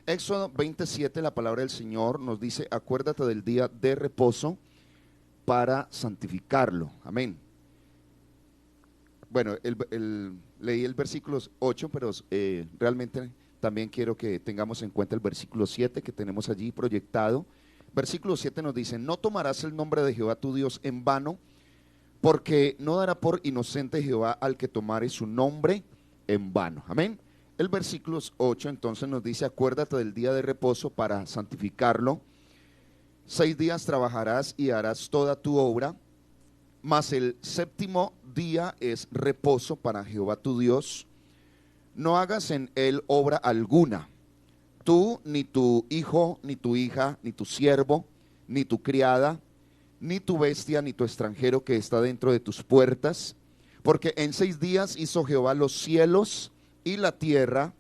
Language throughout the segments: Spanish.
Éxodo 27, la palabra del Señor nos dice: acuérdate del día de reposo para santificarlo. Amén. Bueno, leí el versículo 8, pero realmente también quiero que tengamos en cuenta el versículo 7 que tenemos allí proyectado. Versículo 7 nos dice: no tomarás el nombre de Jehová tu Dios en vano, porque no dará por inocente Jehová al que tomare su nombre en vano. Amén. El versículo 8 entonces nos dice: acuérdate del día de reposo para santificarlo. 6 días trabajarás y harás toda tu obra, mas el séptimo día es reposo para Jehová tu Dios. No hagas en él obra alguna, tú, ni tu hijo, ni tu hija, ni tu siervo, ni tu criada, ni tu bestia, ni tu extranjero que está dentro de tus puertas, porque en 6 días hizo Jehová los cielos y la tierra,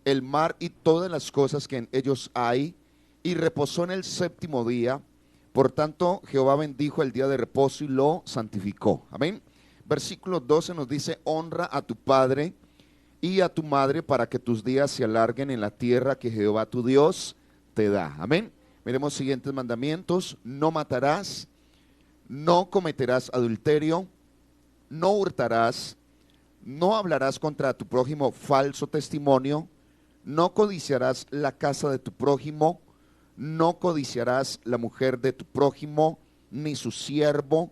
el mar y todas las cosas que en ellos hay, y reposó en el séptimo día. Por tanto, Jehová bendijo el día de reposo y lo santificó. Amén. Versículo 12 nos dice: honra a tu padre y a tu madre, para que tus días se alarguen en la tierra que Jehová tu Dios te da. Amén. Miremos los siguientes mandamientos: no matarás, no cometerás adulterio, no hurtarás, no hablarás contra tu prójimo falso testimonio, no codiciarás la casa de tu prójimo, no codiciarás la mujer de tu prójimo, ni su siervo,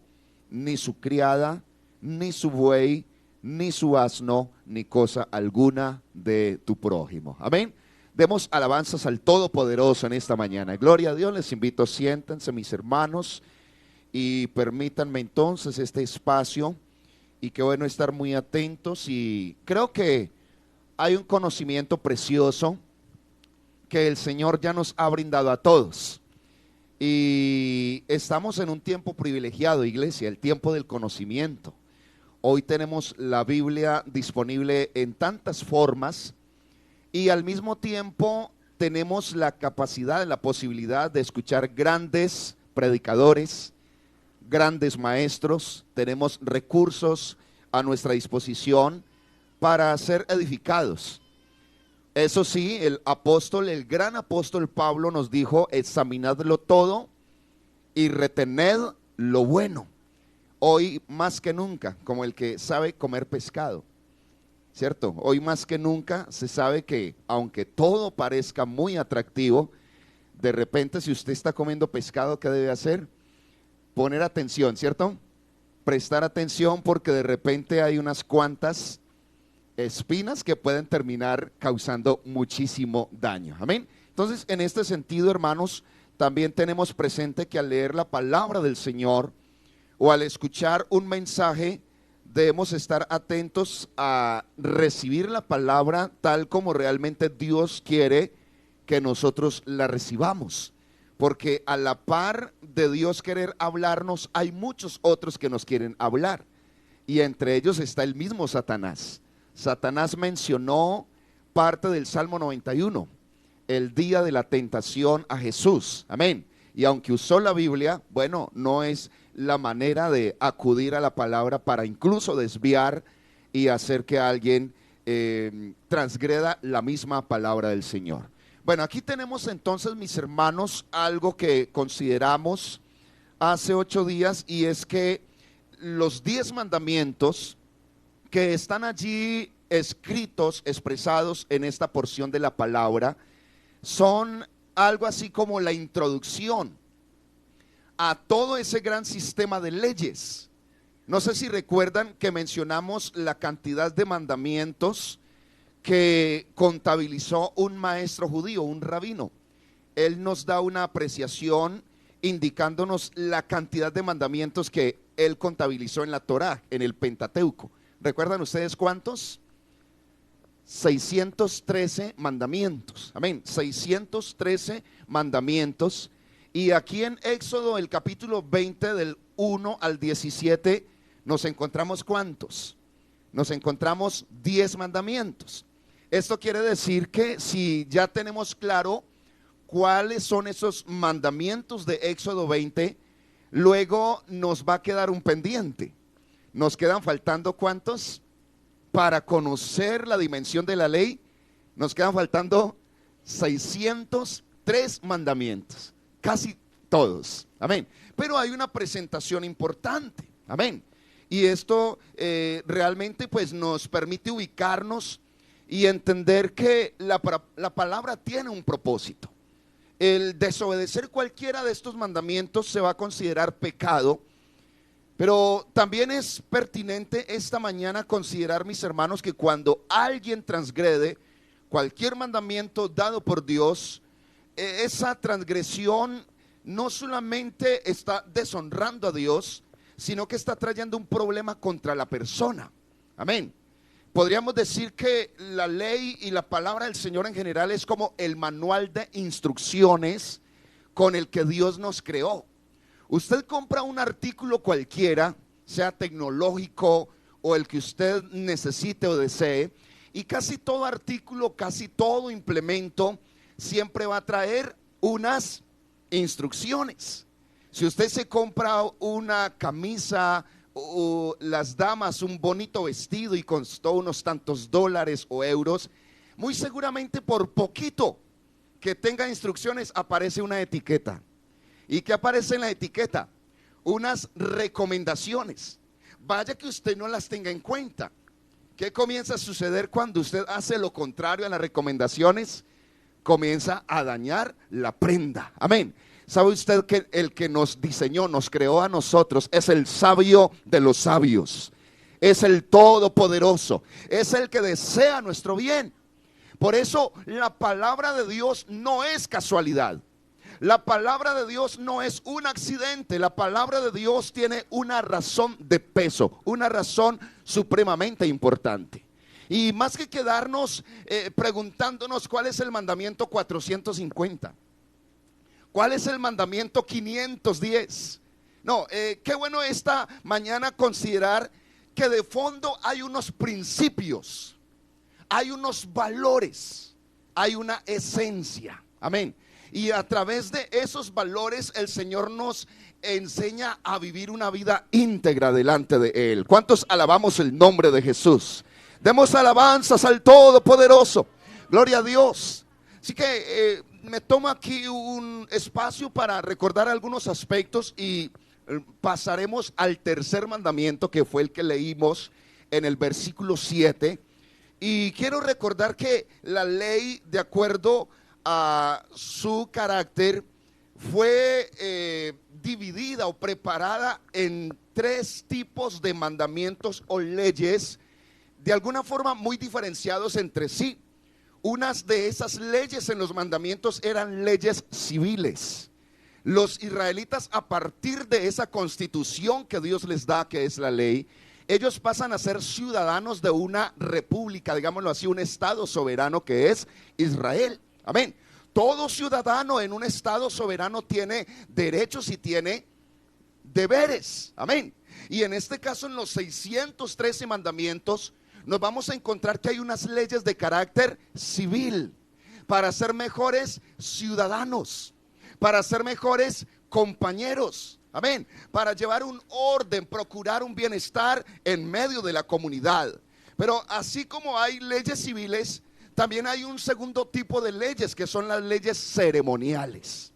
ni su criada, ni su buey, ni su asno, ni cosa alguna de tu prójimo. Amén. Demos alabanzas al Todopoderoso en esta mañana. Gloria a Dios. Les invito, siéntense mis hermanos y permítanme entonces este espacio, y qué bueno estar muy atentos. Y creo que hay un conocimiento precioso que el Señor ya nos ha brindado a todos, y estamos en un tiempo privilegiado, iglesia, el tiempo del conocimiento. Hoy tenemos la Biblia disponible en tantas formas, y al mismo tiempo tenemos la capacidad, la posibilidad de escuchar grandes predicadores, grandes maestros. Tenemos recursos a nuestra disposición para ser edificados. Eso sí, el gran apóstol Pablo nos dijo: examinadlo todo y retened lo bueno. Hoy más que nunca, como el que sabe comer pescado, ¿cierto? Hoy más que nunca se sabe que aunque todo parezca muy atractivo, de repente si usted está comiendo pescado, ¿qué debe hacer? Poner atención, ¿cierto? Prestar atención, porque de repente hay unas cuantas espinas que pueden terminar causando muchísimo daño. Amén. Entonces, en este sentido, hermanos, también tenemos presente que al leer la palabra del Señor o al escuchar un mensaje, debemos estar atentos a recibir la palabra tal como realmente Dios quiere que nosotros la recibamos, porque a la par de Dios querer hablarnos, hay muchos otros que nos quieren hablar, y entre ellos está el mismo Satanás. Satanás mencionó parte del Salmo 91, el día de la tentación a Jesús. Amén. Y aunque usó la Biblia, bueno, no es la manera de acudir a la palabra para incluso desviar y hacer que alguien transgreda la misma palabra del Señor. Bueno, aquí tenemos entonces, mis hermanos, algo que consideramos hace 8 días, y es que los 10 mandamientos que están allí escritos, expresados en esta porción de la palabra, son algo así como la introducción a todo ese gran sistema de leyes. No sé si recuerdan que mencionamos la cantidad de mandamientos que contabilizó un maestro judío, un rabino. Él nos da una apreciación indicándonos la cantidad de mandamientos que él contabilizó en la Torá, en el Pentateuco. ¿Recuerdan ustedes cuántos? 613 mandamientos. Amén. 613 mandamientos. Y aquí en Éxodo, el capítulo 20, del 1 al 17, nos encontramos ¿cuántos? Nos encontramos 10 mandamientos. Esto quiere decir que si ya tenemos claro cuáles son esos mandamientos de Éxodo 20, luego nos va a quedar un pendiente. Nos quedan faltando ¿cuántos? Para conocer la dimensión de la ley, nos quedan faltando 603 mandamientos, casi todos, amén. Pero hay una presentación importante, amén. Y esto realmente pues nos permite ubicarnos y entender que la palabra tiene un propósito. El desobedecer cualquiera de estos mandamientos se va a considerar pecado, pero también es pertinente esta mañana considerar, mis hermanos, que cuando alguien transgrede cualquier mandamiento dado por Dios, esa transgresión no solamente está deshonrando a Dios, sino que está trayendo un problema contra la persona. Amén. Podríamos decir que la ley y la palabra del Señor en general es como el manual de instrucciones con el que Dios nos creó. Usted compra un artículo cualquiera, sea tecnológico o el que usted necesite o desee, y casi todo artículo, casi todo implemento siempre va a traer unas instrucciones. Si usted se compra una camisa o las damas un bonito vestido y costó unos tantos dólares o euros, muy seguramente por poquito que tenga instrucciones aparece una etiqueta. ¿Y qué aparece en la etiqueta? Unas recomendaciones. Vaya que usted no las tenga en cuenta. ¿Qué comienza a suceder cuando usted hace lo contrario a las recomendaciones? Comienza a dañar la prenda. Amén. ¿Sabe usted que el que nos diseñó, nos creó a nosotros, es el sabio de los sabios? Es el todopoderoso, es el que desea nuestro bien. Por eso la palabra de Dios no es casualidad. La palabra de Dios no es un accidente. La palabra de Dios tiene una razón de peso, una razón supremamente importante. Y más que quedarnos preguntándonos cuál es el mandamiento 450, cuál es el mandamiento 510. No, qué bueno esta mañana considerar que de fondo hay unos principios, hay unos valores, hay una esencia. Amén. Y a través de esos valores el Señor nos enseña a vivir una vida íntegra delante de Él. ¿Cuántos alabamos el nombre de Jesús? Demos alabanzas al Todopoderoso. Gloria a Dios. Así que me tomo aquí un espacio para recordar algunos aspectos y pasaremos al tercer mandamiento, que fue el que leímos en el versículo 7. Y quiero recordar que la ley, de acuerdo a su carácter, fue dividida o preparada en tres tipos de mandamientos o leyes, de alguna forma muy diferenciados entre sí. Unas de esas leyes en los mandamientos eran leyes civiles. Los israelitas, a partir de esa constitución que Dios les da, que es la ley, ellos pasan a ser ciudadanos de una república, digámoslo así, un estado soberano que es Israel. Amén. Todo ciudadano en un estado soberano tiene derechos y tiene deberes. Amén. Y en este caso, en los 613 mandamientos, nos vamos a encontrar que hay unas leyes de carácter civil para ser mejores ciudadanos, para ser mejores compañeros. Amén. Para llevar un orden, procurar un bienestar en medio de la comunidad. Pero así como hay leyes civiles, también hay un segundo tipo de leyes, que son las leyes ceremoniales.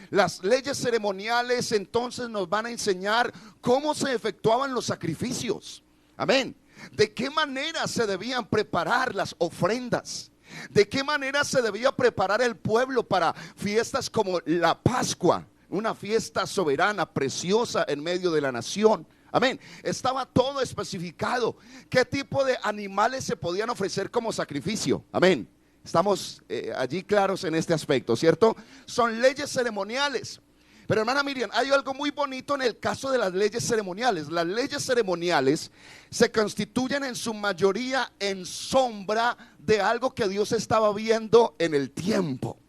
Las leyes ceremoniales entonces nos van a enseñar cómo se efectuaban los sacrificios. Amén. De qué manera se debían preparar las ofrendas. De qué manera se debía preparar el pueblo para fiestas como la Pascua, una fiesta soberana, preciosa en medio de la nación. Amén. Estaba todo especificado. ¿Qué tipo de animales se podían ofrecer como sacrificio? Amén. Estamos allí claros en este aspecto, ¿cierto? Son leyes ceremoniales. Pero hermana Miriam, hay algo muy bonito en el caso de las leyes ceremoniales. Las leyes ceremoniales se constituyen en su mayoría en sombra de algo que Dios estaba viendo en el tiempo.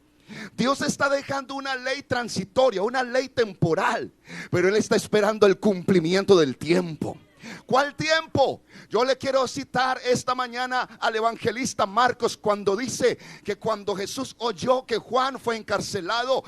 Dios está dejando una ley transitoria, una ley temporal, pero Él está esperando el cumplimiento del tiempo. ¿Cuál tiempo? Yo le quiero citar esta mañana al evangelista Marcos cuando dice que cuando Jesús oyó que Juan fue encarcelado,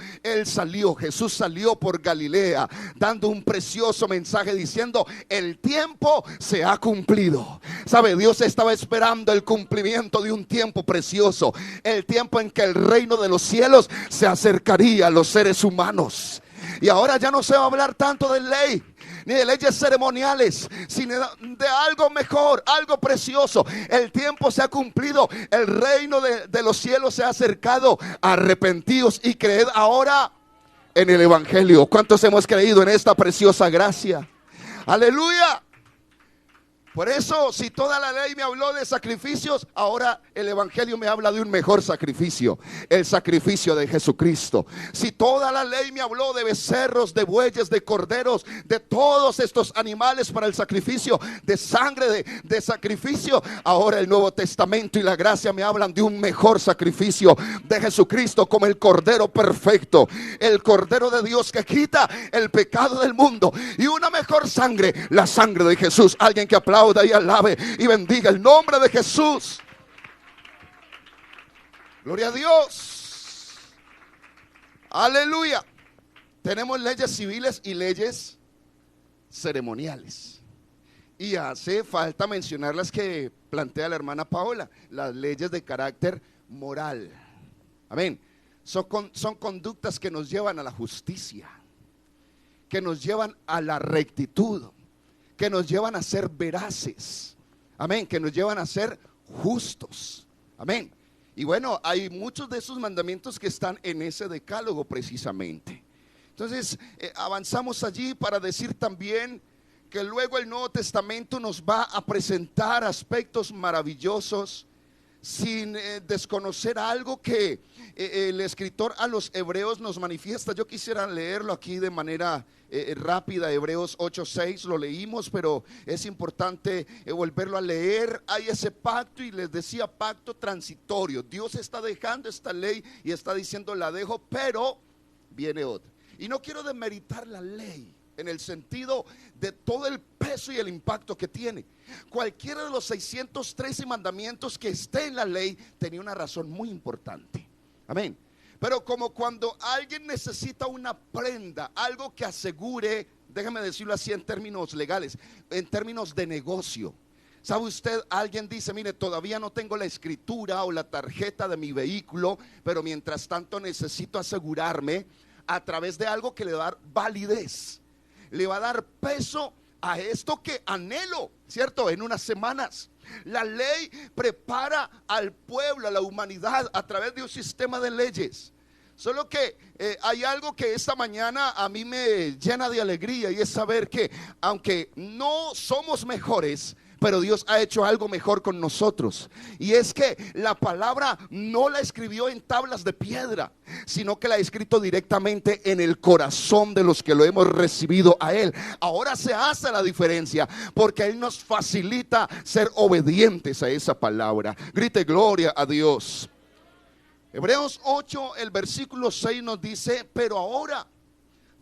Jesús salió por Galilea dando un precioso mensaje diciendo: el tiempo se ha cumplido. ¿Sabe? Dios estaba esperando el cumplimiento de un tiempo precioso, el tiempo en que el reino de los cielos se acercaría a los seres humanos. Y ahora ya no se va a hablar tanto de ley ni de leyes ceremoniales, sino de algo mejor, algo precioso. El tiempo se ha cumplido, el reino de los cielos se ha acercado. Arrepentíos y creed ahora en el evangelio. ¿Cuántos hemos creído en esta preciosa gracia? Aleluya. Por eso, si toda la ley me habló de sacrificios, ahora el evangelio me habla de un mejor sacrificio, el sacrificio de Jesucristo. Si toda la ley me habló de becerros, de bueyes, de corderos, de todos estos animales para el sacrificio, de sangre, de sacrificio, ahora el Nuevo Testamento y la gracia me hablan de un mejor sacrificio de Jesucristo como el Cordero perfecto, el Cordero de Dios que quita el pecado del mundo, y una mejor sangre, la sangre de Jesús. Alguien que aplaude y alabe y bendiga el nombre de Jesús. Gloria a Dios. Aleluya. Tenemos leyes civiles y leyes ceremoniales, y hace falta mencionar las que plantea la hermana Paola, las leyes de carácter moral. Amén. Son conductas que nos llevan a la justicia, que nos llevan a la rectitud, que nos llevan a ser veraces, amén, que nos llevan a ser justos, amén. Y bueno, hay muchos de esos mandamientos que están en ese decálogo precisamente. Entonces avanzamos allí para decir también que luego el Nuevo Testamento nos va a presentar aspectos maravillosos, sin desconocer algo que el escritor a los hebreos nos manifiesta. Yo quisiera leerlo aquí de manera rápida. Hebreos 8:6 lo leímos, pero es importante volverlo a leer. Hay ese pacto, y les decía, pacto transitorio. Dios está dejando esta ley y está diciendo: la dejo, pero viene otra. Y no quiero demeritar la ley en el sentido de todo el peso y el impacto que tiene. Cualquiera de los 613 mandamientos que esté en la ley tenía una razón muy importante, amén. Pero como cuando alguien necesita una prenda, algo que asegure, déjame decirlo así en términos legales, en términos de negocio. ¿Sabe usted? Alguien dice: mire, todavía no tengo la escritura o la tarjeta de mi vehículo, pero mientras tanto necesito asegurarme a través de algo que le va a dar validez, le va a dar peso a esto que anhelo, ¿cierto? En unas semanas. La ley prepara al pueblo, a la humanidad, a través de un sistema de leyes. Solo que hay algo que esta mañana a mí me llena de alegría, y es saber que aunque no somos mejores, pero Dios ha hecho algo mejor con nosotros. Y es que la palabra no la escribió en tablas de piedra, sino que la ha escrito directamente en el corazón de los que lo hemos recibido a Él. Ahora se hace la diferencia, porque Él nos facilita ser obedientes a esa palabra. Grite gloria a Dios. Hebreos 8, el versículo 6 nos dice: pero ahora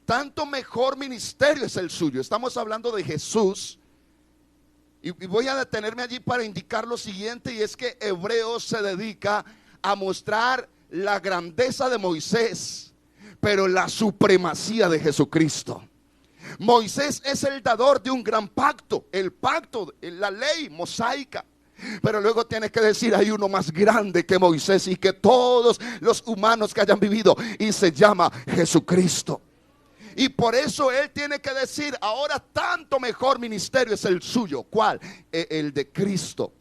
tanto mejor ministerio es el suyo. Estamos hablando de Jesús. Y voy a detenerme allí para indicar lo siguiente, y es que Hebreos se dedica a mostrar la grandeza de Moisés, pero la supremacía de Jesucristo. Moisés es el dador de un gran pacto, el pacto, la ley mosaica. Pero luego tienes que decir: hay uno más grande que Moisés y que todos los humanos que hayan vivido, y se llama Jesucristo. Y por eso Él tiene que decir: ahora tanto mejor ministerio es el suyo. ¿Cuál? El de Cristo,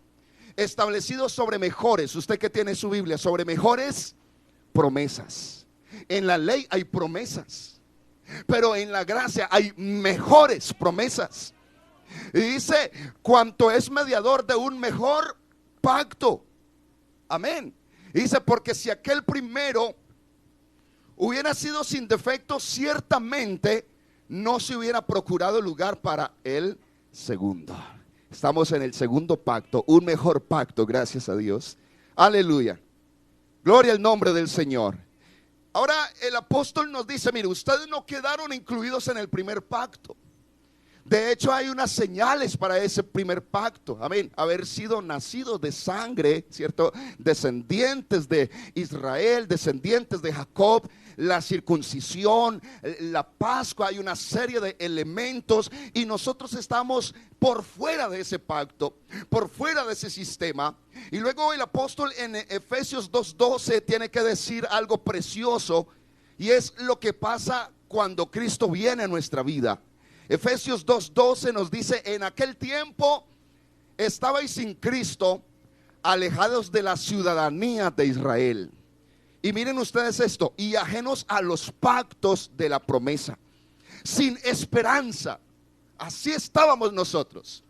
establecido sobre mejores. Usted que tiene su Biblia, sobre mejores promesas. En la ley hay promesas, pero en la gracia hay mejores promesas. Y dice: cuanto es mediador de un mejor pacto. Amén. Y dice: porque si aquel primero hubiera sido sin defecto, ciertamente no se hubiera procurado lugar para el segundo. Estamos en el segundo pacto, un mejor pacto, gracias a Dios. Aleluya. Gloria al nombre del Señor. Ahora el apóstol nos dice: mire, ustedes no quedaron incluidos en el primer pacto. De hecho, hay unas señales para ese primer pacto. Amén. Haber sido nacido de sangre, ¿cierto? Descendientes de Israel, descendientes de Jacob, la circuncisión, la Pascua. Hay una serie de elementos y nosotros estamos por fuera de ese pacto, por fuera de ese sistema. Y luego el apóstol en Efesios 2:12 tiene que decir algo precioso, y es lo que pasa cuando Cristo viene a nuestra vida. Efesios 2:12 nos dice: en aquel tiempo estabais sin Cristo, alejados de la ciudadanía de Israel. Y miren ustedes esto: y ajenos a los pactos de la promesa, sin esperanza. Así estábamos nosotros,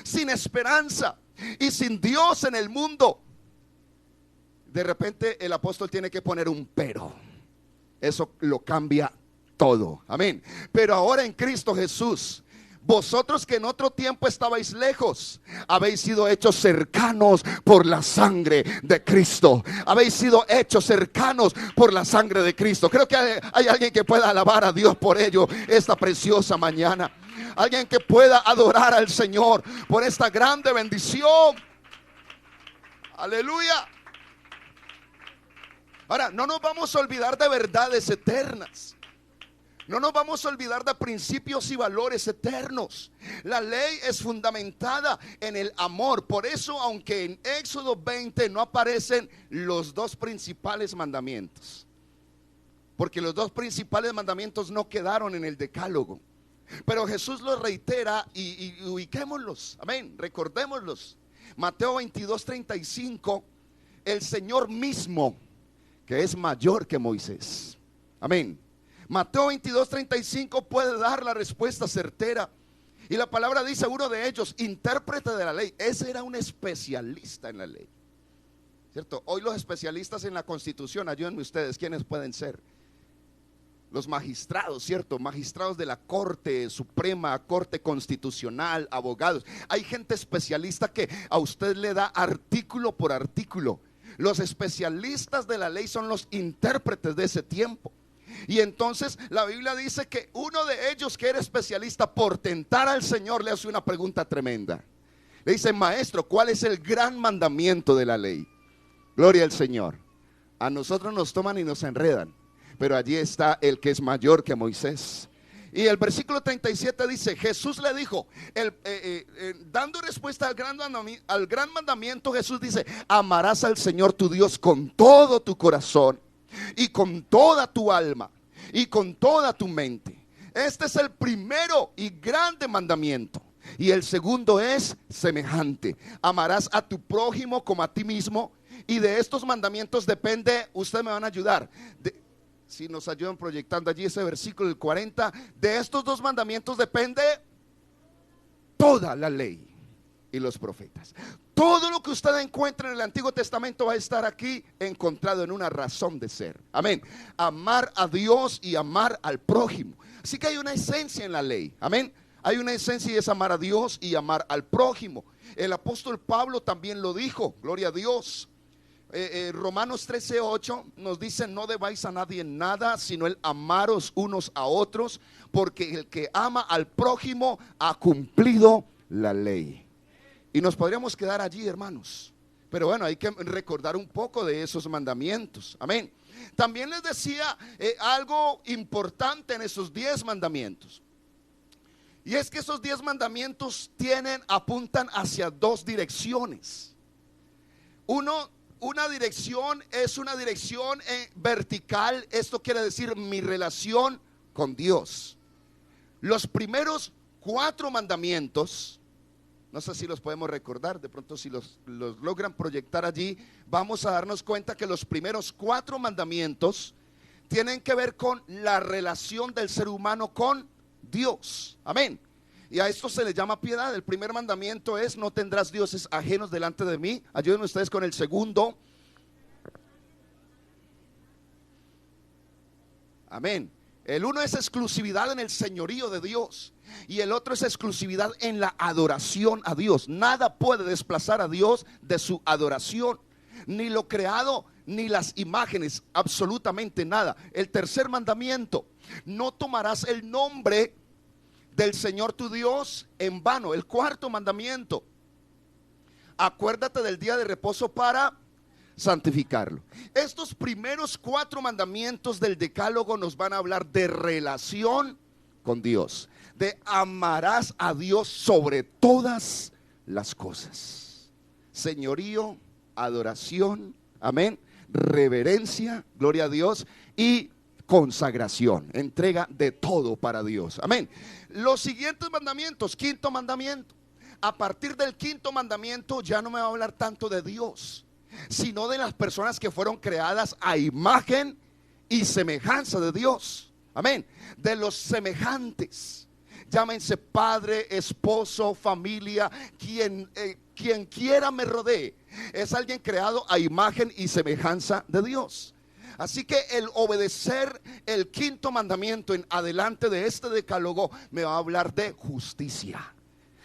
sin esperanza y sin Dios en el mundo. De repente el apóstol tiene que poner un pero. Eso lo cambia todo. Amén. Pero ahora en Cristo Jesús, vosotros que en otro tiempo estabais lejos, habéis sido hechos cercanos por la sangre de Cristo. Habéis sido hechos cercanos por la sangre de Cristo. Creo que hay alguien que pueda alabar a Dios por ello esta preciosa mañana. Alguien que pueda adorar al Señor por esta grande bendición. Aleluya. Ahora, no nos vamos a olvidar de verdades eternas. No nos vamos a olvidar de principios y valores eternos. La ley es fundamentada en el amor. Por eso, aunque en Éxodo 20 no aparecen los dos principales mandamientos, porque los dos principales mandamientos no quedaron en el decálogo, pero Jesús los reitera y ubiquémoslos. Amén, recordémoslos. Mateo 22:35, el Señor mismo, que es mayor que Moisés. Amén. Mateo 22:35 puede dar la respuesta certera. Y la palabra dice: uno de ellos, intérprete de la ley. Ese era un especialista en la ley, ¿cierto? Hoy los especialistas en la Constitución, ayúdenme ustedes, ¿quiénes pueden ser? Los magistrados, ¿cierto? Magistrados de la Corte Suprema, Corte Constitucional, abogados. Hay gente especialista que a usted le da artículo por artículo. Los especialistas de la ley son los intérpretes de ese tiempo. Y entonces la Biblia dice que uno de ellos, que era especialista, por tentar al Señor, le hace una pregunta tremenda. Le dice: maestro, ¿cuál es el gran mandamiento de la ley? Gloria al Señor. A nosotros nos toman y nos enredan, pero allí está el que es mayor que Moisés. Y el versículo 37 dice: Jesús le dijo, dando respuesta al gran mandamiento, Jesús dice: amarás al Señor tu Dios con todo tu corazón y con toda tu alma y con toda tu mente. Este es el primero y grande mandamiento. Y el segundo es semejante: amarás a tu prójimo como a ti mismo. Y de estos mandamientos depende, ustedes me van a ayudar, si nos ayudan proyectando allí ese versículo, el 40, de estos dos mandamientos depende toda la ley y los profetas. Todo lo que usted encuentra en el Antiguo Testamento va a estar aquí encontrado en una razón de ser. Amén. Amar a Dios y amar al prójimo. Así que hay una esencia en la ley. Amén. Hay una esencia y es amar a Dios y amar al prójimo. El apóstol Pablo también lo dijo. Gloria a Dios. Romanos 13:8 nos dice: no debáis a nadie nada, sino el amaros unos a otros, porque el que ama al prójimo ha cumplido la ley. Y nos podríamos quedar allí, hermanos, pero bueno, hay que recordar un poco de esos mandamientos. Amén. También les decía algo importante en esos 10 mandamientos, y es que esos 10 mandamientos apuntan hacia dos direcciones. Una dirección es una dirección vertical. Esto quiere decir mi relación con Dios. Los primeros 4 mandamientos, no sé si los podemos recordar, de pronto si los logran proyectar allí, vamos a darnos cuenta que los primeros 4 mandamientos tienen que ver con la relación del ser humano con Dios. Amén. Y a esto se le llama piedad. El primer mandamiento es: no tendrás dioses ajenos delante de mí. Ayúdenme ustedes con el segundo. Amén. El uno es exclusividad en el señorío de Dios, y el otro es exclusividad en la adoración a Dios. Nada puede desplazar a Dios de su adoración, ni lo creado, ni las imágenes, absolutamente nada. El tercer mandamiento: no tomarás el nombre del Señor tu Dios en vano. El cuarto mandamiento: acuérdate del día de reposo para santificarlo. Estos primeros 4 mandamientos del decálogo nos van a hablar de relación con Dios, de amarás a Dios sobre todas las cosas. Señorío, adoración, amén, reverencia, gloria a Dios, y consagración, entrega de todo para Dios, amén. Los siguientes mandamientos: quinto mandamiento. A partir del quinto mandamiento ya no me va a hablar tanto de Dios, sino de las personas que fueron creadas a imagen y semejanza de Dios, amén. De los semejantes, llámense padre, esposo, familia, quien quiera me rodee, es alguien creado a imagen y semejanza de Dios. Así que el obedecer el quinto mandamiento en adelante de este decálogo me va a hablar de justicia,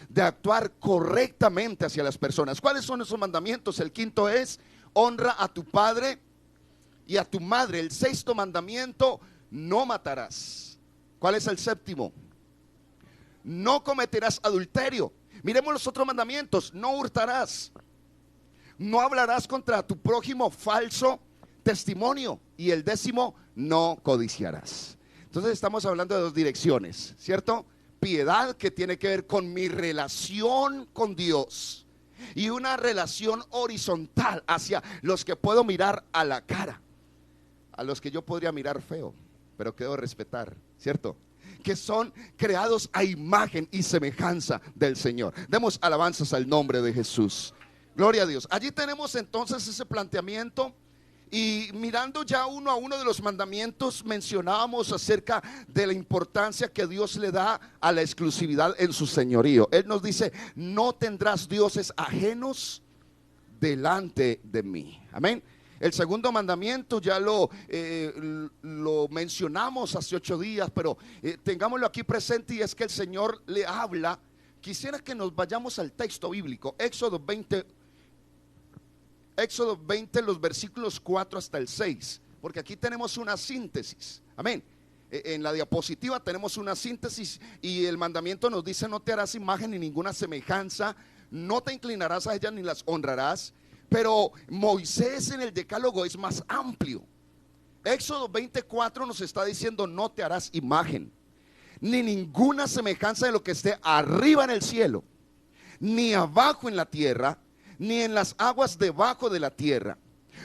de actuar correctamente hacia las personas. ¿Cuáles son esos mandamientos? El quinto es: honra a tu padre y a tu madre. El sexto mandamiento: no matarás. ¿Cuál es el séptimo? No cometerás adulterio. Miremos los otros mandamientos: no hurtarás, no hablarás contra tu prójimo falso testimonio, y el décimo: no codiciarás. Entonces estamos hablando de 2 direcciones, ¿cierto? Piedad, que tiene que ver con mi relación con Dios, y una relación horizontal hacia los que puedo mirar a la cara, a los que yo podría mirar feo, pero que debo respetar, ¿cierto? Que son creados a imagen y semejanza del Señor. Demos alabanzas al nombre de Jesús. Gloria a Dios. Allí tenemos entonces ese planteamiento. Y mirando ya uno a uno de los mandamientos, mencionábamos acerca de la importancia que Dios le da a la exclusividad en su señorío. Él nos dice: no tendrás dioses ajenos delante de mí, amén. El segundo mandamiento ya lo mencionamos hace 8 días, pero tengámoslo aquí presente, y es que el Señor le habla. Quisiera que nos vayamos al texto bíblico, Éxodo 20, los versículos 4 hasta el 6, porque aquí tenemos una síntesis, amén. En la diapositiva tenemos una síntesis, y el mandamiento nos dice: no te harás imagen ni ninguna semejanza, no te inclinarás a ellas ni las honrarás. Pero Moisés en el decálogo es más amplio. Éxodo 24 nos está diciendo: no te harás imagen ni ninguna semejanza de lo que esté arriba en el cielo, ni abajo en la tierra, ni en las aguas debajo de la tierra.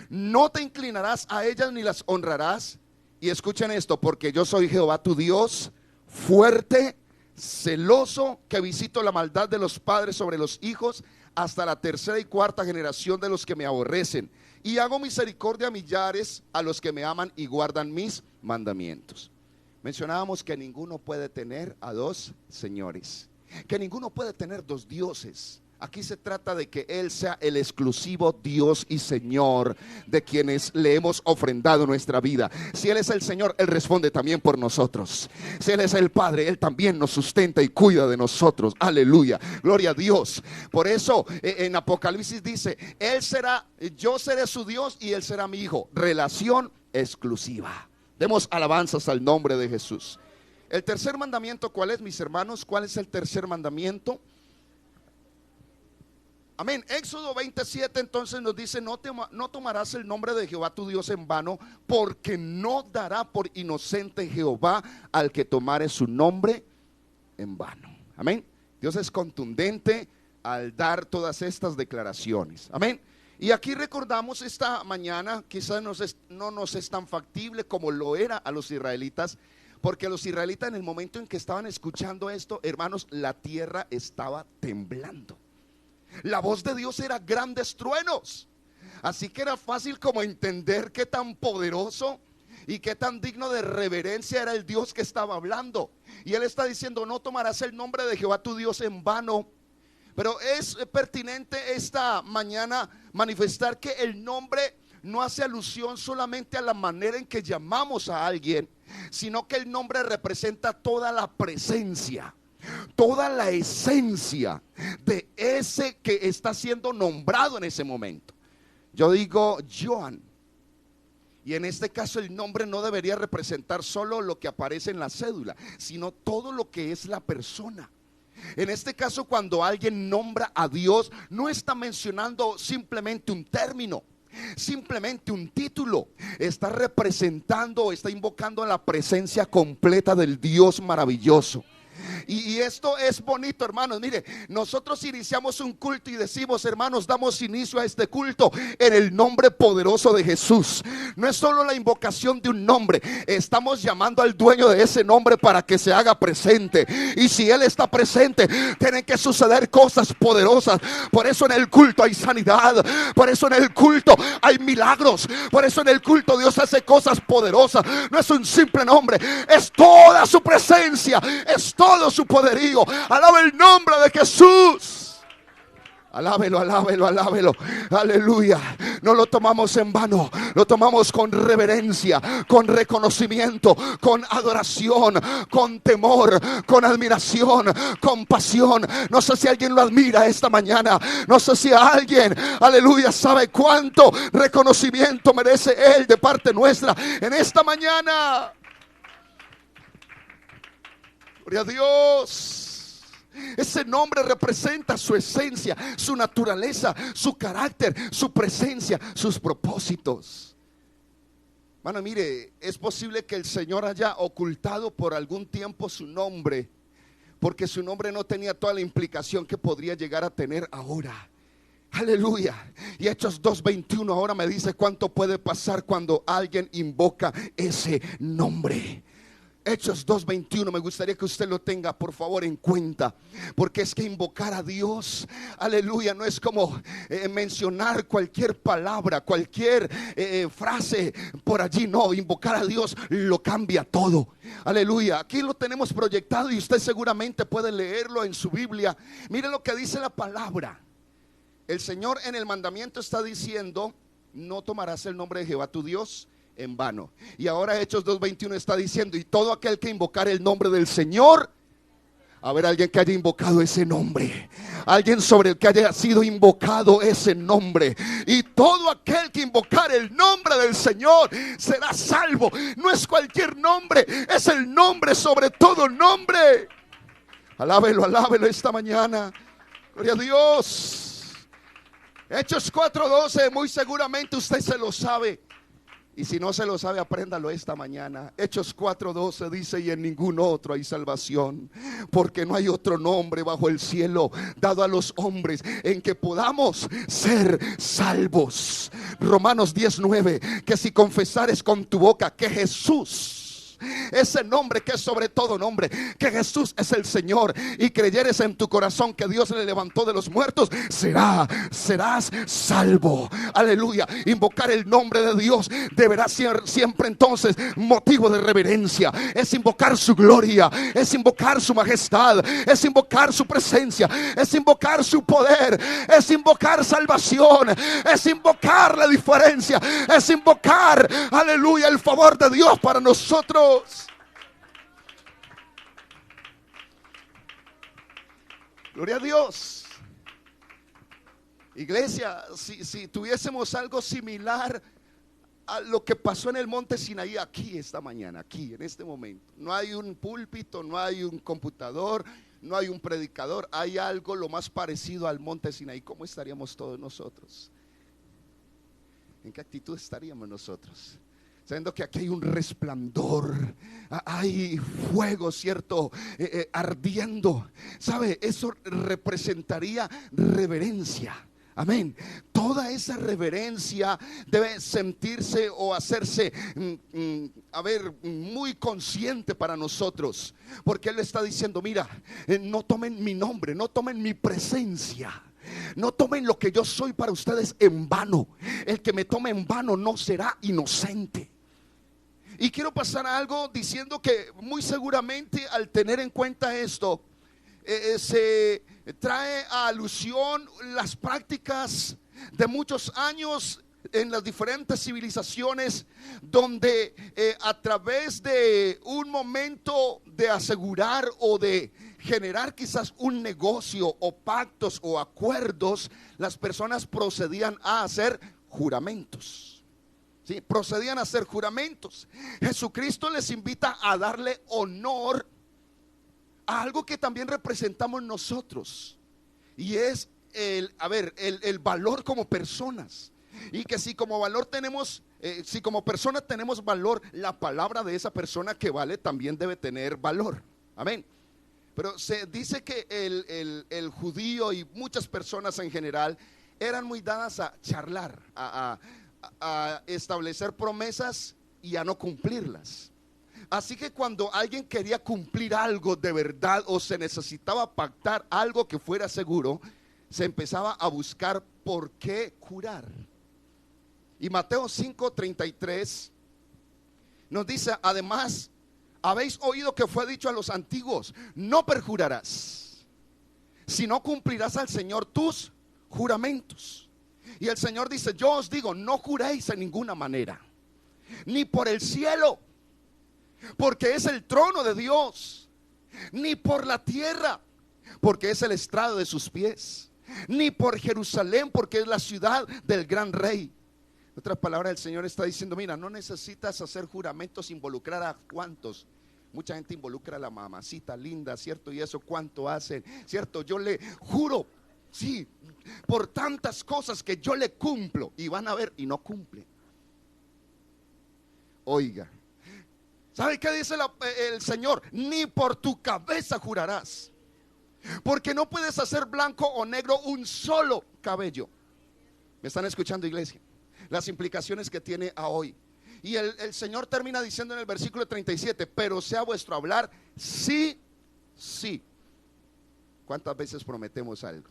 No te inclinarás a ellas ni las honrarás. Y escuchen esto: porque yo soy Jehová tu Dios, fuerte, celoso, que visito la maldad de los padres sobre los hijos hasta la 3ª y 4ª generación de los que me aborrecen, y hago misericordia a millares a los que me aman y guardan mis mandamientos. Mencionábamos que ninguno puede tener a 2 señores, que ninguno puede tener 2 dioses. Aquí se trata de que Él sea el exclusivo Dios y Señor de quienes le hemos ofrendado nuestra vida. Si Él es el Señor, Él responde también por nosotros. Si Él es el Padre, Él también nos sustenta y cuida de nosotros. Aleluya, gloria a Dios. Por eso en Apocalipsis dice: yo seré su Dios y Él será mi hijo. Relación exclusiva. Demos alabanzas al nombre de Jesús. El tercer mandamiento, ¿cuál es, mis hermanos? ¿Cuál es el tercer mandamiento? Amén. Éxodo 27 entonces nos dice: no tomarás el nombre de Jehová tu Dios en vano, porque no dará por inocente Jehová al que tomare su nombre en vano. Amén. Dios es contundente al dar todas estas declaraciones. Amén. Y aquí recordamos esta mañana, quizás no nos es tan factible como lo era a los israelitas, porque los israelitas, en el momento en que estaban escuchando esto, hermanos, la tierra estaba temblando. La voz de Dios era grandes truenos. Así que era fácil como entender qué tan poderoso y qué tan digno de reverencia era el Dios que estaba hablando. Y Él está diciendo: no tomarás el nombre de Jehová tu Dios en vano. Pero es pertinente esta mañana manifestar que el nombre no hace alusión solamente a la manera en que llamamos a alguien, sino que el nombre representa toda la presencia, toda la esencia de ese que está siendo nombrado en ese momento. Yo digo Joan, Y en este caso el nombre no debería representar solo lo que aparece en la cédula, sino todo lo que es la persona. En este caso, cuando alguien nombra a Dios, no está mencionando simplemente un término, simplemente un título. Está representando, está invocando la presencia completa del Dios maravilloso. Y esto es bonito, hermanos. Mire, nosotros iniciamos un culto y decimos: hermanos, damos inicio a este culto en el nombre poderoso de Jesús. No es solo la invocación de un nombre, estamos llamando al dueño de ese nombre para que se haga presente. Y si Él está presente, tienen que suceder cosas poderosas. Por eso en el culto hay sanidad, por eso en el culto hay milagros, por eso en el culto Dios hace cosas poderosas. No es un simple nombre, es toda su presencia, es todo su poderío. Alaba el nombre de Jesús. Alábelo, alábelo, alábelo. Aleluya. No lo tomamos en vano, lo tomamos con reverencia, con reconocimiento, con adoración, con temor, con admiración, con pasión. No sé si alguien lo admira esta mañana. No sé si alguien, aleluya, sabe cuánto reconocimiento merece Él de parte nuestra en esta mañana. Gloria a Dios. Ese nombre representa su esencia, su naturaleza, su carácter, su presencia, sus propósitos. Bueno, mire, es posible que el Señor haya ocultado por algún tiempo su nombre, porque su nombre no tenía toda la implicación que podría llegar a tener ahora. Aleluya. Y Hechos 2:21 ahora me dice cuánto puede pasar cuando alguien invoca ese nombre. Hechos 2:21, me gustaría que usted lo tenga por favor en cuenta, porque es que invocar a Dios, aleluya, no es como mencionar cualquier palabra, cualquier frase por allí. No, invocar a Dios lo cambia todo. Aleluya, aquí lo tenemos proyectado y usted seguramente puede leerlo en su Biblia. Mire lo que dice la palabra. El Señor en el mandamiento está diciendo: no tomarás el nombre de Jehová tu Dios en vano. Y ahora Hechos 2:21 está diciendo: y todo aquel que invocar el nombre del Señor. A ver, alguien que haya invocado ese nombre, alguien sobre el que haya sido invocado ese nombre. Y todo aquel que invocar el nombre del Señor será salvo. No es cualquier nombre, es el nombre sobre todo nombre. Alábelo, alábelo esta mañana. Gloria a Dios. Hechos 4:12, muy seguramente usted se lo sabe. Y si no se lo sabe, apréndalo esta mañana. Hechos 4:12 dice: y en ningún otro hay salvación, porque no hay otro nombre bajo el cielo dado a los hombres en que podamos ser salvos. Romanos 10:9, que si confesares con tu boca que Jesús, ese nombre que es sobre todo nombre, que Jesús es el Señor, y creyeres en tu corazón que Dios le levantó de los muertos, serás salvo. Aleluya. Invocar el nombre de Dios deberá ser siempre entonces motivo de reverencia. Es invocar su gloria, es invocar su majestad, es invocar su presencia, es invocar su poder, es invocar salvación, es invocar la diferencia, es invocar, aleluya, el favor de Dios para nosotros. Gloria a Dios. Iglesia, si tuviésemos algo similar a lo que pasó en el monte Sinaí, aquí esta mañana, aquí en este momento, no hay un púlpito, no hay un computador, no hay un predicador, hay algo lo más parecido al monte Sinaí. ¿Cómo estaríamos todos nosotros? ¿En qué actitud estaríamos nosotros? Sabiendo que aquí hay un resplandor, hay fuego, ¿cierto? Ardiendo. ¿Sabe? Eso representaría reverencia. Amén. Toda esa reverencia debe sentirse o hacerse, muy consciente para nosotros. Porque Él está diciendo: mira, no tomen mi nombre, no tomen mi presencia, no tomen lo que yo soy para ustedes en vano. El que me tome en vano no será inocente. Y quiero pasar a algo diciendo que muy seguramente al tener en cuenta esto, se trae a alusión las prácticas de muchos años en las diferentes civilizaciones, donde a través de un momento de asegurar o de generar quizás un negocio o pactos o acuerdos, las personas procedían a hacer juramentos. ¿sí? Procedían a hacer juramentos. Jesucristo les invita a darle honor a algo que también representamos nosotros, y es el valor como personas. Y que si como valor tenemos, si como persona tenemos valor, la palabra de esa persona que vale también debe tener valor. Amén. Pero se dice que el judío y muchas personas en general eran muy dadas a charlar, a establecer promesas y a no cumplirlas. Así que cuando alguien quería cumplir algo de verdad o se necesitaba pactar algo que fuera seguro, se empezaba a buscar por qué jurar. Y Mateo 5:33 nos dice: además, habéis oído que fue dicho a los antiguos: no perjurarás, sino cumplirás al Señor tus juramentos. Y el Señor dice: yo os digo, no juréis en ninguna manera, ni por el cielo, porque es el trono de Dios, ni por la tierra, porque es el estrado de sus pies, ni por Jerusalén, porque es la ciudad del gran rey. En otras palabras, el Señor está diciendo: mira, no necesitas hacer juramentos, involucrar a cuantos. Mucha gente involucra a la mamacita linda, ¿cierto? Y eso cuánto hacen, ¿cierto? Yo le juro, sí, por tantas cosas que yo le cumplo, y van a ver y no cumple. Oiga, ¿sabe qué dice el Señor? Ni por tu cabeza jurarás, porque no puedes hacer blanco o negro un solo cabello. ¿Me están escuchando, iglesia? Las implicaciones que tiene a hoy. Y el Señor termina diciendo en el versículo 37: pero sea vuestro hablar sí, sí. ¿Cuántas veces prometemos algo?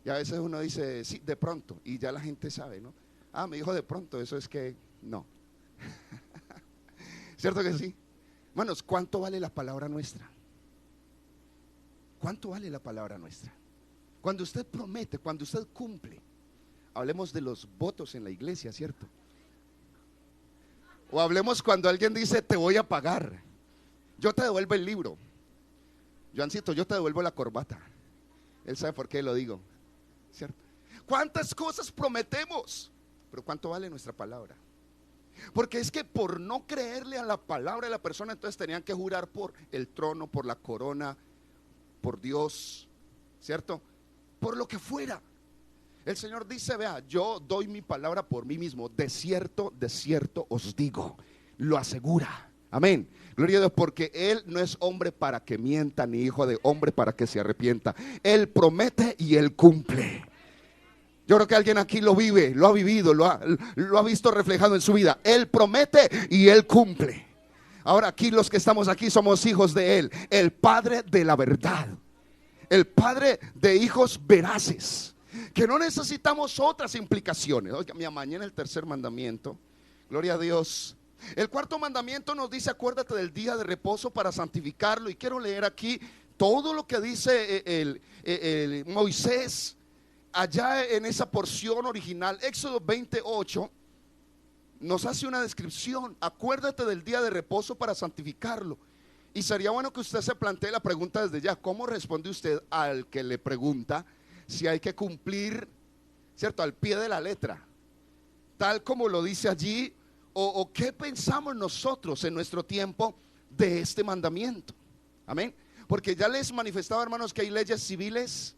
Y a veces uno dice sí, de pronto, y ya la gente sabe, ¿no? Ah, me dijo de pronto, eso es que no. ¿Cierto que sí? Hermanos, ¿cuánto vale la palabra nuestra? ¿Cuánto vale la palabra nuestra? Cuando usted promete, cuando usted cumple. Hablemos de los votos en la iglesia, ¿cierto? O hablemos cuando alguien dice: te voy a pagar, yo te devuelvo el libro. Joancito, yo te devuelvo la corbata. Él sabe por qué lo digo, ¿cierto? ¿Cuántas cosas prometemos? Pero ¿cuánto vale nuestra palabra? Porque es que por no creerle a la palabra de la persona, entonces tenían que jurar por el trono, por la corona, por Dios, ¿cierto? Por lo que fuera. El Señor dice: vea, yo doy mi palabra por mí mismo. De cierto os digo. Lo asegura. Amén. Gloria a Dios, porque Él no es hombre para que mienta, ni hijo de hombre para que se arrepienta. Él promete y Él cumple. Yo creo que alguien aquí lo vive, lo ha vivido, lo ha visto reflejado en su vida. Él promete y Él cumple. Ahora aquí los que estamos aquí somos hijos de Él, el Padre de la verdad, el Padre de hijos veraces, que no necesitamos otras implicaciones. Oiga, me amañé en el tercer mandamiento. Gloria a Dios. El cuarto mandamiento nos dice: acuérdate del día de reposo para santificarlo. Y quiero leer aquí todo lo que dice Moisés allá en esa porción original. Éxodo 28 nos hace una descripción: acuérdate del día de reposo para santificarlo. Y sería bueno que usted se plantee la pregunta desde ya: ¿cómo responde usted al que le pregunta si hay que cumplir, ¿cierto?, al pie de la letra, tal como lo dice allí? O qué pensamos nosotros en nuestro tiempo de este mandamiento. Amén. Porque ya les manifestaba, hermanos, que hay leyes civiles.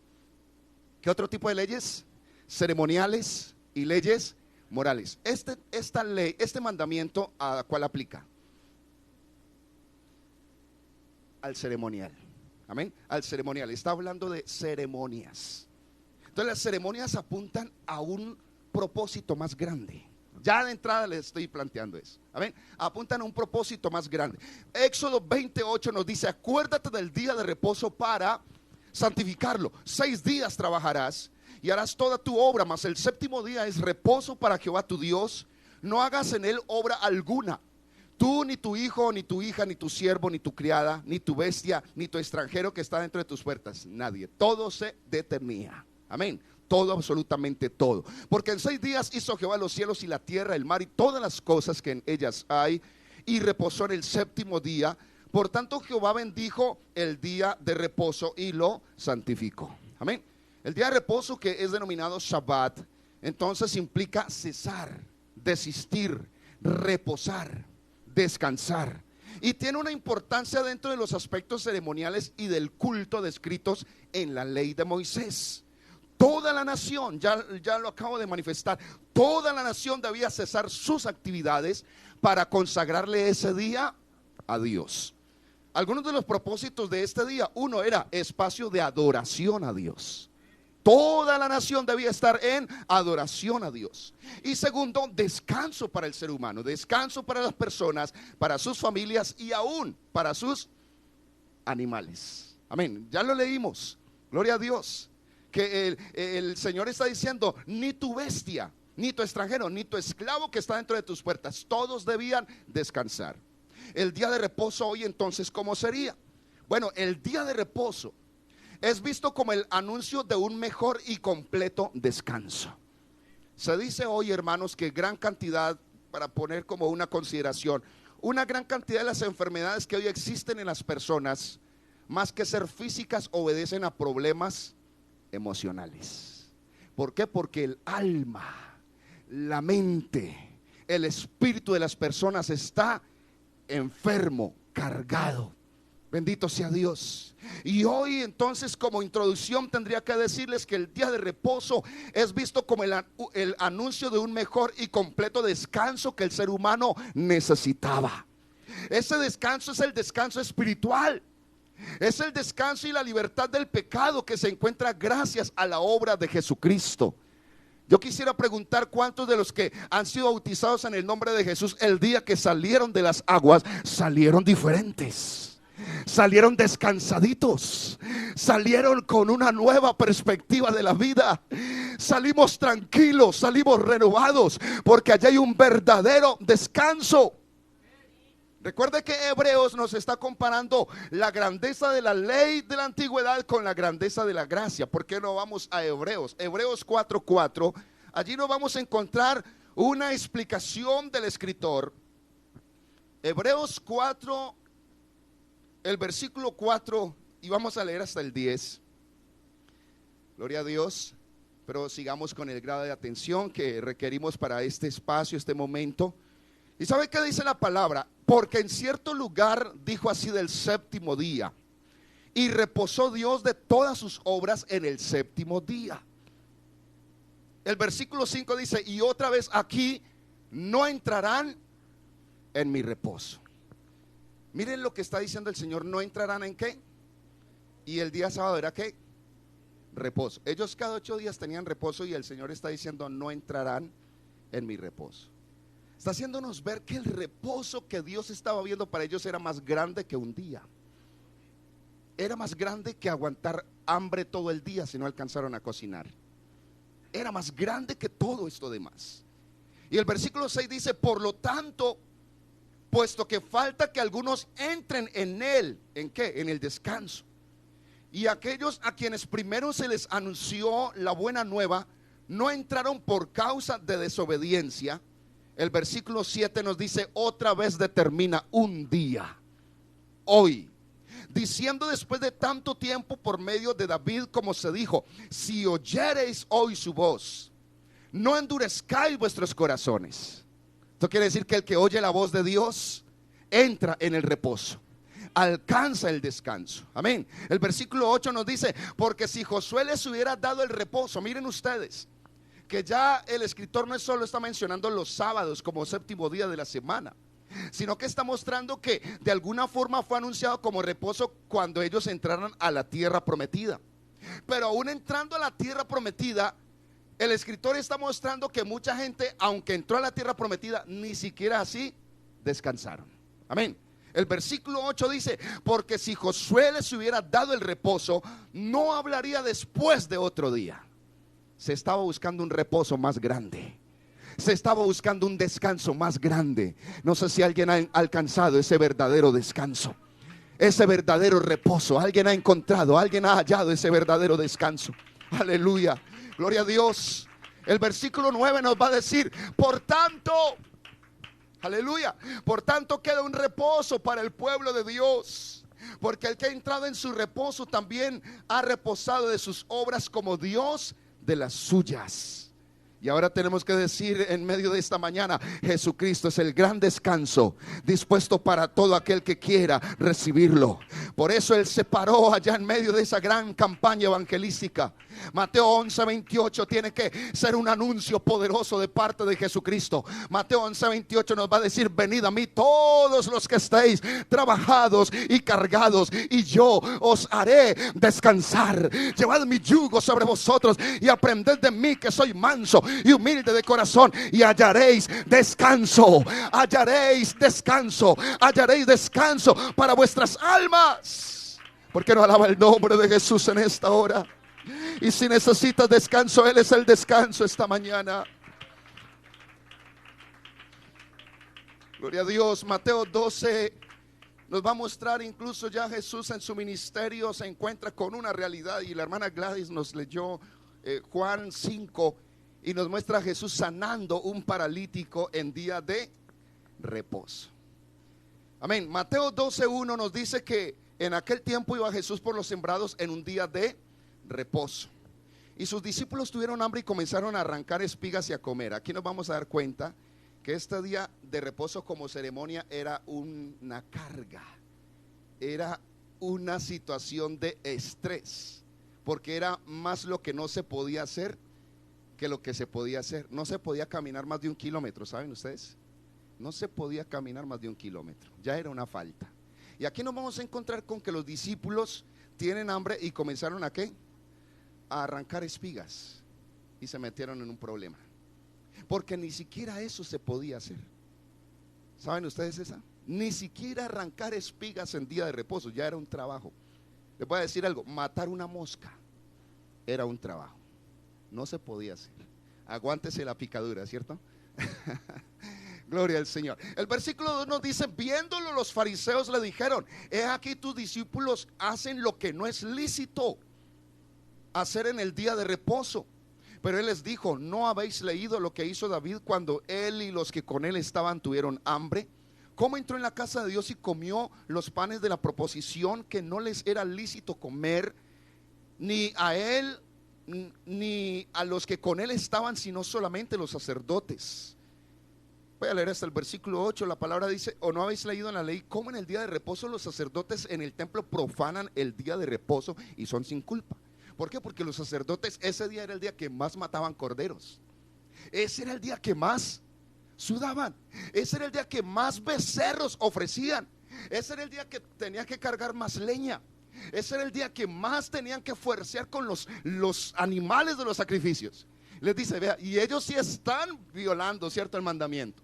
¿Qué otro tipo de leyes? Ceremoniales y leyes morales. Esta ley, este mandamiento, ¿a cuál aplica? Al ceremonial. Amén. Al ceremonial. Está hablando de ceremonias. Entonces las ceremonias apuntan a un propósito más grande. Ya de entrada les estoy planteando eso. Amén. Apuntan a un propósito más grande. Éxodo 28 nos dice: acuérdate del día de reposo para santificarlo. 6 días trabajarás y harás toda tu obra, mas el séptimo día es reposo para Jehová tu Dios. No hagas en él obra alguna, tú, ni tu hijo, ni tu hija, ni tu siervo, ni tu criada, ni tu bestia, ni tu extranjero que está dentro de tus puertas. Nadie. Todo se determina. Amén. Todo, absolutamente todo. Porque en 6 días hizo Jehová los cielos y la tierra, el mar y todas las cosas que en ellas hay, y reposó en el séptimo día. Por tanto Jehová bendijo el día de reposo y lo santificó. Amén. El día de reposo, que es denominado Shabbat, entonces implica cesar desistir, reposar, descansar. Y tiene una importancia dentro de los aspectos ceremoniales y del culto descritos en la ley de Moisés. Toda la nación, ya lo acabo de manifestar, toda la nación debía cesar sus actividades para consagrarle ese día a Dios. Algunos de los propósitos de este día: uno era espacio de adoración a Dios. Toda la nación debía estar en adoración a Dios. Y segundo, descanso para el ser humano, descanso para las personas, para sus familias y aún para sus animales. Amén. Ya lo leímos, gloria a Dios, que el Señor está diciendo: ni tu bestia, ni tu extranjero, ni tu esclavo que está dentro de tus puertas, todos debían descansar. El día de reposo hoy, entonces, ¿cómo sería? Bueno, el día de reposo es visto como el anuncio de un mejor y completo descanso. Se dice hoy, hermanos, que gran cantidad, para poner como una consideración, una gran cantidad de las enfermedades que hoy existen en las personas, más que ser físicas, obedecen a problemas emocionales. ¿Por qué? Porque el alma, la mente, el espíritu de las personas está enfermo, cargado. Bendito sea Dios. Y hoy, entonces, como introducción, tendría que decirles que el día de reposo es visto como el anuncio de un mejor y completo descanso que el ser humano necesitaba. Ese descanso es el descanso espiritual. Es el descanso y la libertad del pecado que se encuentra gracias a la obra de Jesucristo. Yo quisiera preguntar: ¿cuántos de los que han sido bautizados en el nombre de Jesús, el día que salieron de las aguas, salieron diferentes? Salieron descansaditos, salieron con una nueva perspectiva de la vida. Salimos tranquilos, salimos renovados, porque allá hay un verdadero descanso. Recuerde que Hebreos nos está comparando la grandeza de la ley de la antigüedad con la grandeza de la gracia. ¿Por qué no vamos a Hebreos? Hebreos 4:4. Allí nos vamos a encontrar una explicación del escritor. Hebreos 4, el versículo 4, y vamos a leer hasta el 10. Gloria a Dios. Pero sigamos con el grado de atención que requerimos para este espacio, este momento. ¿Y sabe qué dice la palabra? Porque en cierto lugar dijo así del séptimo día: y reposó Dios de todas sus obras en el séptimo día. El versículo 5 dice: y otra vez aquí no entrarán en mi reposo. Miren lo que está diciendo el Señor: no entrarán en qué. Y el día sábado era qué, reposo. Ellos cada 8 días tenían reposo, y el Señor está diciendo: no entrarán en mi reposo. Está haciéndonos ver que el reposo que Dios estaba viendo para ellos era más grande que un día. Era más grande que aguantar hambre todo el día si no alcanzaron a cocinar. Era más grande que todo esto demás. Y el versículo 6 dice: por lo tanto, puesto que falta que algunos entren en él. ¿En qué? En el descanso. Y aquellos a quienes primero se les anunció la buena nueva no entraron por causa de desobediencia. El versículo 7 nos dice: otra vez determina un día, hoy, diciendo después de tanto tiempo por medio de David, como se dijo: si oyereis hoy su voz, no endurezcáis vuestros corazones. Esto quiere decir que el que oye la voz de Dios entra en el reposo, alcanza el descanso. Amén. El versículo 8 nos dice: porque si Josué les hubiera dado el reposo, miren ustedes que ya el escritor no solo está mencionando los sábados como séptimo día de la semana, sino que está mostrando que de alguna forma fue anunciado como reposo cuando ellos entraron a la tierra prometida. Pero aún entrando a la tierra prometida, el escritor está mostrando que mucha gente, aunque entró a la tierra prometida, ni siquiera así descansaron. Amén. El versículo 8 dice: porque si Josué les hubiera dado el reposo, no hablaría después de otro día. Se estaba buscando un reposo más grande. Se estaba buscando un descanso más grande. No sé si alguien ha alcanzado ese verdadero descanso, ese verdadero reposo. Alguien ha encontrado, alguien ha hallado ese verdadero descanso. Aleluya, gloria a Dios. El versículo 9 nos va a decir: por tanto, aleluya, por tanto queda un reposo para el pueblo de Dios, porque el que ha entrado en su reposo también ha reposado de sus obras como Dios de las suyas. Y ahora tenemos que decir en medio de esta mañana: Jesucristo es el gran descanso, dispuesto para todo aquel que quiera recibirlo. Por eso Él se paró allá en medio de esa gran campaña evangelística. Mateo 11:28 tiene que ser un anuncio poderoso de parte de Jesucristo. Mateo 11:28 nos va a decir: venid a mí todos los que estéis trabajados y cargados, y yo os haré descansar. Llevad mi yugo sobre vosotros y aprended de mí, que soy manso y humilde de corazón, y hallaréis descanso. Hallaréis descanso. Hallaréis descanso para vuestras almas. ¿Por qué no alaba el nombre de Jesús en esta hora? Y si necesitas descanso, Él es el descanso esta mañana. Gloria a Dios. Mateo 12 nos va a mostrar, incluso ya Jesús en su ministerio se encuentra con una realidad, y la hermana Gladys nos leyó Juan 5 y nos muestra a Jesús sanando un paralítico en día de reposo. Amén. Mateo 12:1 nos dice que en aquel tiempo iba Jesús por los sembrados en un día de reposo, y sus discípulos tuvieron hambre y comenzaron a arrancar espigas y a comer. Aquí nos vamos a dar cuenta que este día de reposo como ceremonia era una carga, era una situación de estrés, porque era más lo que no se podía hacer que lo que se podía hacer. No se podía caminar más de 1 kilómetro, ¿saben ustedes? No se podía caminar más de 1 kilómetro, ya era una falta. Y aquí nos vamos a encontrar con que los discípulos tienen hambre y comenzaron ¿a qué? A arrancar espigas, y se metieron en un problema, porque ni siquiera eso se podía hacer. ¿Saben ustedes esa? Ni siquiera arrancar espigas en día de reposo ya era un trabajo. Les voy a decir algo: matar una mosca era un trabajo, no se podía hacer. Aguántese la picadura, ¿cierto? Gloria al Señor. El versículo 2 nos dice: viéndolo los fariseos le dijeron: he aquí tus discípulos hacen lo que no es lícito hacer en el día de reposo. Pero Él les dijo: ¿no habéis leído lo que hizo David cuando él y los que con él estaban tuvieron hambre? ¿Cómo entró en la casa de Dios y comió los panes de la proposición, que no les era lícito comer, ni a él ni a los que con él estaban, sino solamente los sacerdotes? Voy a leer hasta el versículo 8. La palabra dice: ¿o no habéis leído en la ley cómo en el día de reposo los sacerdotes en el templo profanan el día de reposo y son sin culpa? ¿Por qué? Porque los sacerdotes, ese día era el día que más mataban corderos, ese era el día que más sudaban, ese era el día que más becerros ofrecían, ese era el día que tenían que cargar más leña, ese era el día que más tenían que fuercear con los animales de los sacrificios. Les dice: vea, y ellos sí están violando, ¿cierto?, el mandamiento,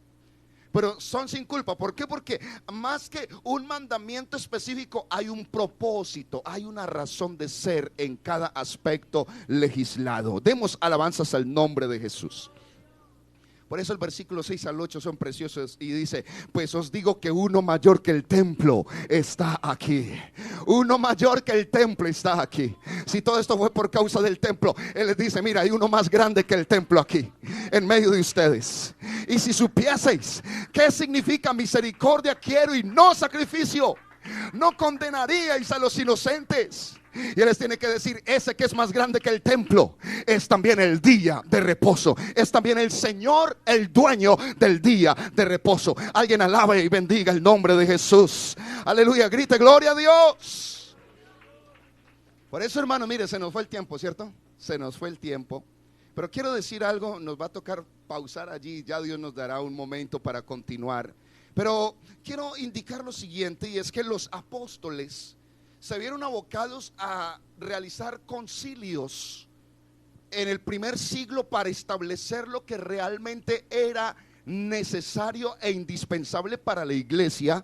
pero son sin culpa. ¿Por qué? Porque más que un mandamiento específico, hay un propósito, hay una razón de ser en cada aspecto legislado. Demos alabanzas al nombre de Jesús. Por eso el versículo 6 al 8 son preciosos y dice: pues os digo que uno mayor que el templo está aquí. Uno mayor que el templo está aquí. Si todo esto fue por causa del templo, Él les dice: mira, hay uno más grande que el templo aquí, en medio de ustedes. Y si supieseis qué significa misericordia quiero y no sacrificio, no condenaríais a los inocentes. Y Él les tiene que decir: ese que es más grande que el templo es también el día de reposo, es también el Señor, el dueño del día de reposo. Alguien alabe y bendiga el nombre de Jesús. Aleluya, grite gloria a Dios. Por eso, hermano, mire, se nos fue el tiempo, ¿cierto? Se nos fue el tiempo. Pero quiero decir algo, nos va a tocar pausar allí, ya Dios nos dará un momento para continuar. Pero quiero indicar lo siguiente, y es que los apóstoles se vieron abocados a realizar concilios en el primer siglo para establecer lo que realmente era necesario e indispensable para la iglesia,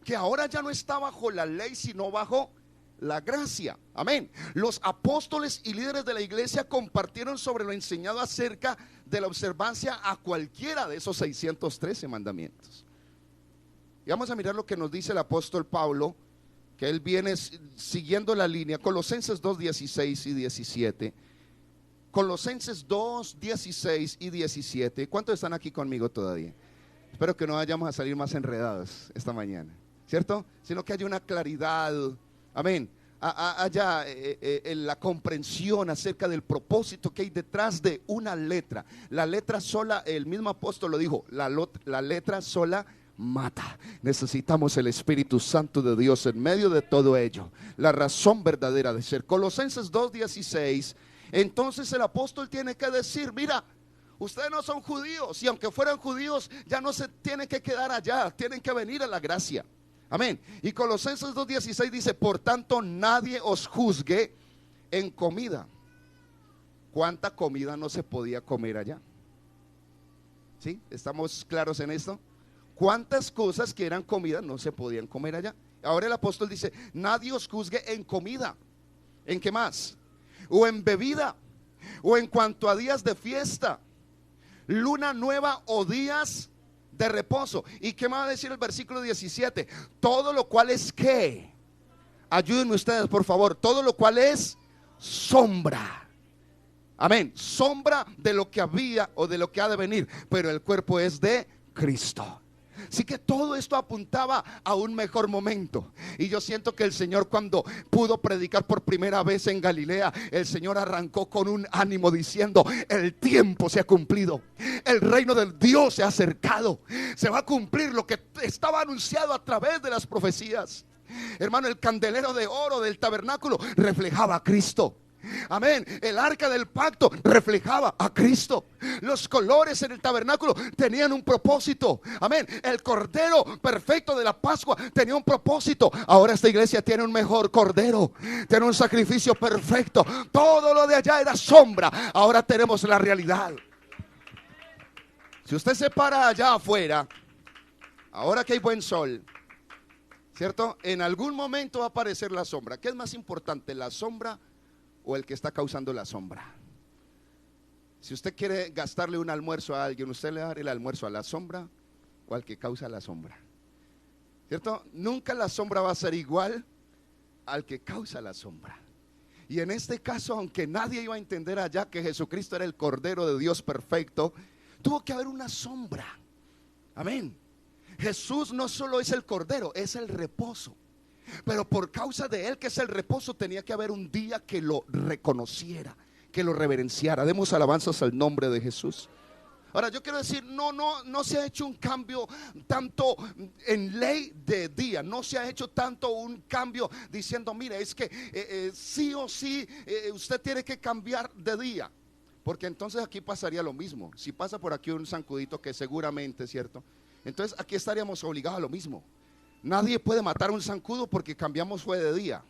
que ahora ya no está bajo la ley, sino bajo la gracia. Amén. Los apóstoles y líderes de la iglesia compartieron sobre lo enseñado acerca de la observancia a cualquiera de esos 613 mandamientos. Y vamos a mirar lo que nos dice el apóstol Pablo, que él viene siguiendo la línea. Colosenses 2, 16 y 17. Colosenses 2, 16 y 17. ¿Cuántos están aquí conmigo todavía? Espero que no vayamos a salir más enredados esta mañana, ¿cierto? Sino que haya una claridad, amén, haya la comprensión acerca del propósito que hay detrás de una letra. La letra sola, el mismo apóstol lo dijo, la letra sola mata. Necesitamos el Espíritu Santo de Dios en medio de todo ello, la razón verdadera de ser. Colosenses 2:16. Entonces el apóstol tiene que decir, mira, ustedes no son judíos, y aunque fueran judíos ya no se tienen que quedar allá, tienen que venir a la gracia. Amén. Y Colosenses 2:16 dice, por tanto nadie os juzgue en comida. ¿Cuánta comida no se podía comer allá? ¿Sí? ¿Estamos claros en esto? ¿Cuántas cosas que eran comida no se podían comer allá? Ahora el apóstol dice, nadie os juzgue en comida. ¿En qué más? O en bebida, o en cuanto a días de fiesta, luna nueva o días de reposo. ¿Y qué me va a decir el versículo 17? Todo lo cual es ¿qué? Ayúdenme ustedes por favor. Todo lo cual es sombra. Amén. Sombra de lo que había o de lo que ha de venir, pero el cuerpo es de Cristo. Así que todo esto apuntaba a un mejor momento. Y yo siento que el Señor, cuando pudo predicar por primera vez en Galilea, el Señor arrancó con un ánimo diciendo, el tiempo se ha cumplido, el reino del Dios se ha acercado, se va a cumplir lo que estaba anunciado a través de las profecías. Hermano, el candelero de oro del tabernáculo reflejaba a Cristo. Amén. El arca del pacto reflejaba a Cristo. Los colores en el tabernáculo tenían un propósito. Amén. El cordero perfecto de la Pascua tenía un propósito. Ahora esta iglesia tiene un mejor cordero, tiene un sacrificio perfecto. Todo lo de allá era sombra. Ahora tenemos la realidad. Si usted se para allá afuera, ahora que hay buen sol, ¿cierto? En algún momento va a aparecer la sombra. ¿Qué es más importante, la sombra o el que está causando la sombra? Si usted quiere gastarle un almuerzo a alguien, ¿usted le va a dar el almuerzo a la sombra o al que causa la sombra? ¿Cierto? Nunca la sombra va a ser igual al que causa la sombra. Y en este caso, aunque nadie iba a entender allá que Jesucristo era el Cordero de Dios perfecto, tuvo que haber una sombra. Amén. Jesús no solo es el Cordero, es el reposo. Pero por causa de él, que es el reposo, tenía que haber un día que lo reconociera, que lo reverenciara. Demos alabanzas al nombre de Jesús. Ahora yo quiero decir, no se ha hecho un cambio tanto en ley de día, no se ha hecho tanto un cambio diciendo, mire, es que sí o sí usted tiene que cambiar de día. Porque entonces aquí pasaría lo mismo. Si pasa por aquí un zancudito, que seguramente es cierto, entonces aquí estaríamos obligados a lo mismo. Nadie puede matar un zancudo porque cambiamos fue de día,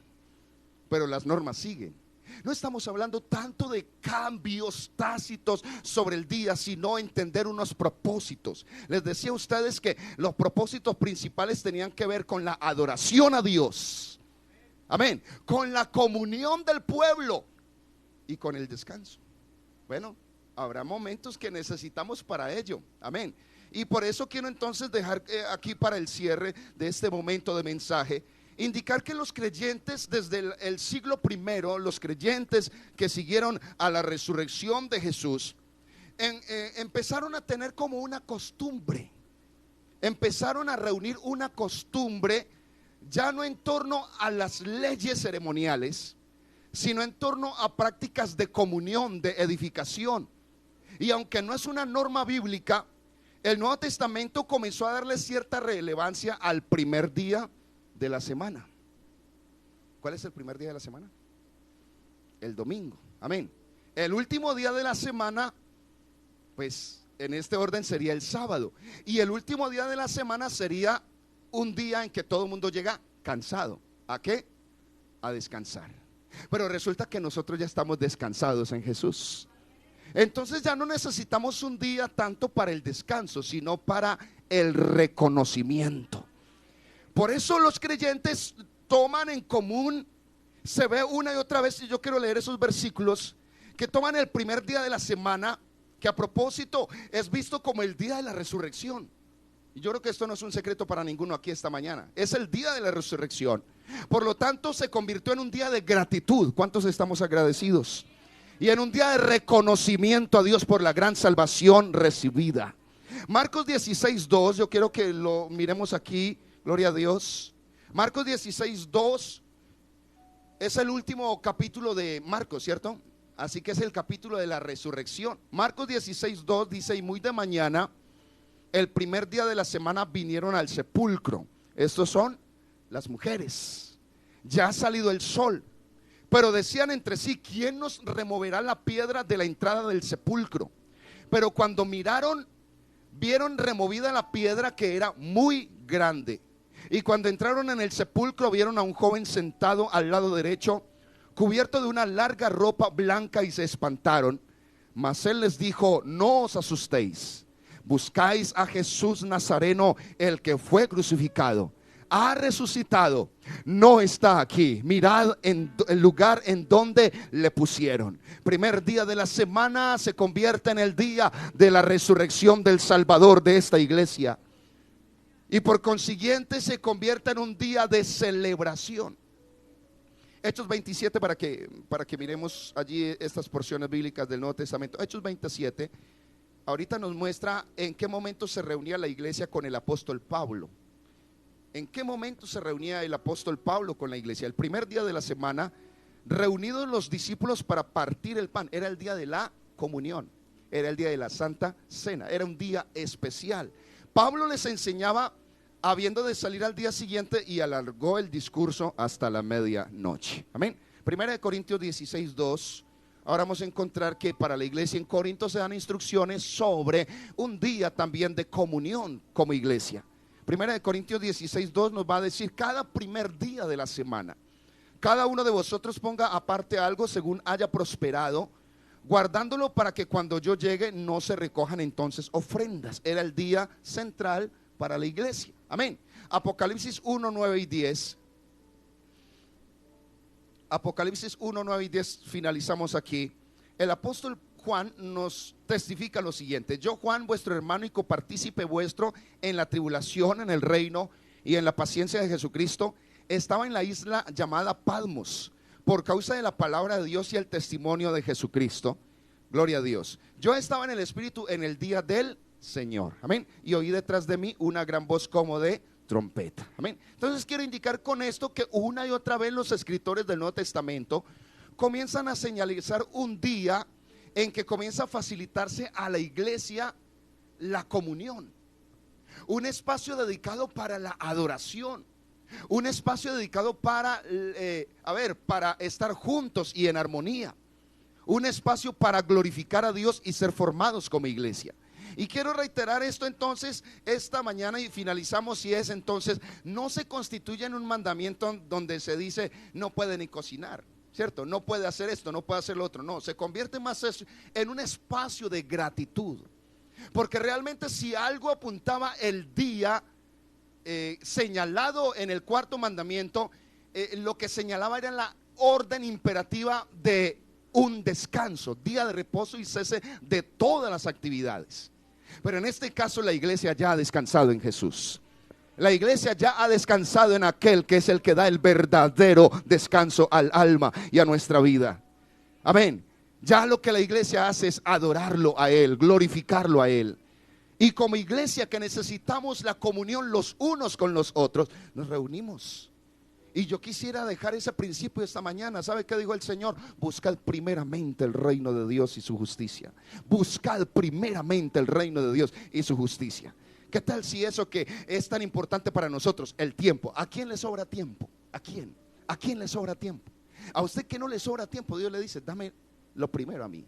pero las normas siguen. No estamos hablando tanto de cambios tácitos sobre el día, sino entender unos propósitos. Les decía a ustedes que los propósitos principales tenían que ver con la adoración a Dios. Amén. Con la comunión del pueblo y con el descanso. Bueno, habrá momentos que necesitamos para ello. Amén. Y por eso quiero entonces dejar aquí para el cierre de este momento de mensaje, indicar que los creyentes desde el siglo primero, los creyentes que siguieron a la resurrección de Jesús, empezaron a tener como una costumbre, empezaron a reunir una costumbre, ya no en torno a las leyes ceremoniales, sino en torno a prácticas de comunión, de edificación. Y aunque no es una norma bíblica, el Nuevo Testamento comenzó a darle cierta relevancia al primer día de la semana. ¿Cuál es el primer día de la semana? El domingo. Amén. El último día de la semana, pues en este orden sería el sábado. Y el último día de la semana sería un día en que todo el mundo llega cansado. ¿A qué? A descansar. Pero resulta que nosotros ya estamos descansados en Jesús. Entonces ya no necesitamos un día tanto para el descanso, sino para el reconocimiento. Por eso los creyentes toman en común, se ve una y otra vez, y yo quiero leer esos versículos, que toman el primer día de la semana, que a propósito es visto como el día de la resurrección. Y yo creo que esto no es un secreto para ninguno aquí esta mañana. Es el día de la resurrección. Por lo tanto se convirtió en un día de gratitud. ¿Cuántos estamos agradecidos? Y en un día de reconocimiento a Dios por la gran salvación recibida. Marcos 16:2, yo quiero que lo miremos aquí, gloria a Dios. Marcos 16:2, es el último capítulo de Marcos, ¿cierto? Así que es el capítulo de la resurrección. Marcos 16:2 dice: y muy de mañana, el primer día de la semana, vinieron al sepulcro. Estos son las mujeres. Ya ha salido el sol, pero decían entre sí: ¿quién nos removerá la piedra de la entrada del sepulcro? Pero cuando miraron, vieron removida la piedra, que era muy grande. Y cuando entraron en el sepulcro, vieron a un joven sentado al lado derecho, cubierto de una larga ropa blanca, y se espantaron. Mas él les dijo: no os asustéis, buscáis a Jesús Nazareno, el que fue crucificado. Ha resucitado, no está aquí. Mirad en el lugar en donde le pusieron. Primer día de la semana se convierte en el día de la resurrección del Salvador de esta iglesia, y por consiguiente se convierte en un día de celebración. Hechos 27, para que miremos allí estas porciones bíblicas del Nuevo Testamento. Hechos 27 ahorita nos muestra en qué momento se reunía la iglesia con el apóstol Pablo. ¿En qué momento se reunía el apóstol Pablo con la iglesia? El primer día de la semana, reunidos los discípulos para partir el pan. Era el día de la comunión, era el día de la Santa Cena, era un día especial. Pablo les enseñaba habiendo de salir al día siguiente, y alargó el discurso hasta la medianoche. Amén. Primera de Corintios 16:2. Ahora vamos a encontrar que para la iglesia en Corinto se dan instrucciones sobre un día también de comunión como iglesia. Primera de Corintios 16:2 nos va a decir: cada primer día de la semana, cada uno de vosotros ponga aparte algo según haya prosperado, guardándolo para que cuando yo llegue no se recojan entonces ofrendas. Era el día central para la iglesia. Amén. Apocalipsis 1, 9 y 10. Apocalipsis 1, 9 y 10, finalizamos aquí. El apóstol Juan nos testifica lo siguiente: yo, Juan, vuestro hermano y copartícipe vuestro en la tribulación, en el reino y en la paciencia de Jesucristo, estaba en la isla llamada Patmos por causa de la palabra de Dios y el testimonio de Jesucristo. Gloria a Dios. Yo estaba en el Espíritu en el día del Señor. Amén. Y oí detrás de mí una gran voz como de trompeta. Amén. Entonces quiero indicar con esto que una y otra vez los escritores del Nuevo Testamento comienzan a señalizar un día en que comienza a facilitarse a la iglesia la comunión, un espacio dedicado para la adoración, un espacio dedicado para para estar juntos y en armonía, un espacio para glorificar a Dios y ser formados como iglesia. Y quiero reiterar esto entonces esta mañana, y finalizamos, y es entonces: no se constituye en un mandamiento donde se dice no puede ni cocinar, ¿cierto? No puede hacer esto, no puede hacer lo otro. No, se convierte más en un espacio de gratitud, porque realmente si algo apuntaba el día señalado en el cuarto mandamiento, lo que señalaba era la orden imperativa de un descanso, día de reposo y cese de todas las actividades. Pero en este caso la iglesia ya ha descansado en Jesús. La iglesia ya ha descansado en aquel que es el que da el verdadero descanso al alma y a nuestra vida. Amén. Ya lo que la iglesia hace es adorarlo a Él, glorificarlo a Él. Y como iglesia que necesitamos la comunión los unos con los otros, nos reunimos. Y yo quisiera dejar ese principio esta mañana. ¿Sabe qué dijo el Señor? Buscad primeramente el reino de Dios y su justicia. Buscad primeramente el reino de Dios y su justicia. ¿Qué tal si eso que es tan importante para nosotros, el tiempo? ¿A quién le sobra tiempo? ¿A quién? ¿A quién le sobra tiempo? A usted que no le sobra tiempo, Dios le dice: dame lo primero a mí.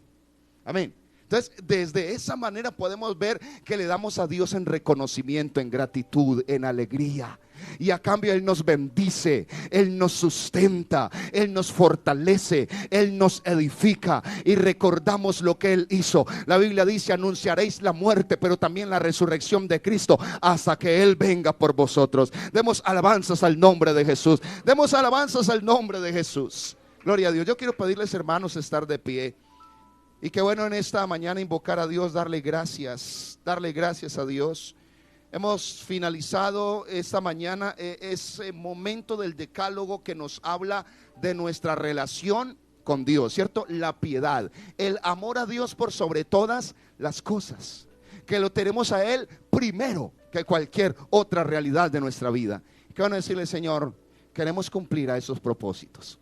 Amén. Entonces, desde esa manera podemos ver que le damos a Dios en reconocimiento, en gratitud, en alegría. Y a cambio Él nos bendice, Él nos sustenta, Él nos fortalece, Él nos edifica, y recordamos lo que Él hizo. La Biblia dice: anunciaréis la muerte, pero también la resurrección de Cristo, hasta que Él venga por vosotros. Demos alabanzas al nombre de Jesús. Demos alabanzas al nombre de Jesús. Gloria a Dios. Yo quiero pedirles, hermanos, estar de pie. Y qué bueno en esta mañana invocar a Dios, darle gracias a Dios. Hemos finalizado esta mañana ese momento del decálogo que nos habla de nuestra relación con Dios, ¿cierto? La piedad, el amor a Dios por sobre todas las cosas, que lo tenemos a Él primero que cualquier otra realidad de nuestra vida. ¿Qué van a decirle? Señor, queremos cumplir a esos propósitos.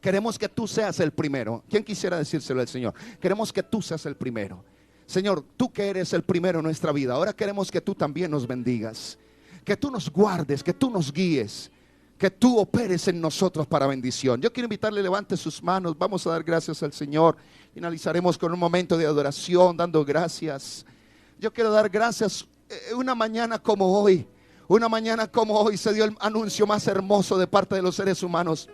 Queremos que tú seas el primero. ¿Quién quisiera decírselo al Señor? Queremos que tú seas el primero. Señor, tú que eres el primero en nuestra vida, ahora queremos que tú también nos bendigas, que tú nos guardes, que tú nos guíes, que tú operes en nosotros para bendición. Yo quiero invitarle, levante sus manos, vamos a dar gracias al Señor. Finalizaremos con un momento de adoración, dando gracias. Yo quiero dar gracias. Una mañana como hoy se dio el anuncio más hermoso de parte de los seres humanos.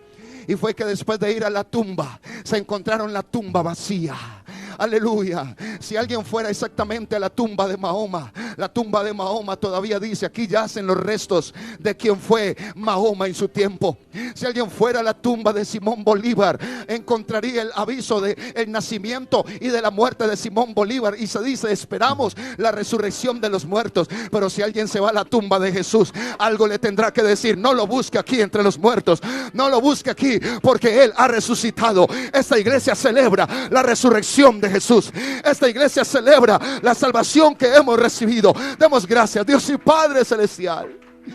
Y fue que después de ir a la tumba, se encontraron la tumba vacía. Aleluya. Si alguien fuera exactamente a la tumba de Mahoma, la tumba de Mahoma todavía dice: aquí yacen los restos de quien fue Mahoma en su tiempo. Si alguien fuera a la tumba de Simón Bolívar, encontraría el aviso de el nacimiento y de la muerte de Simón Bolívar, y se dice: esperamos la resurrección de los muertos. Pero si alguien se va a la tumba de Jesús, algo le tendrá que decir: no lo busque aquí entre los muertos, no lo busque aquí, porque Él ha resucitado. Esta iglesia celebra la resurrección de Jesús. Esta iglesia celebra la salvación que hemos recibido. Demos gracias, Dios y Padre celestial.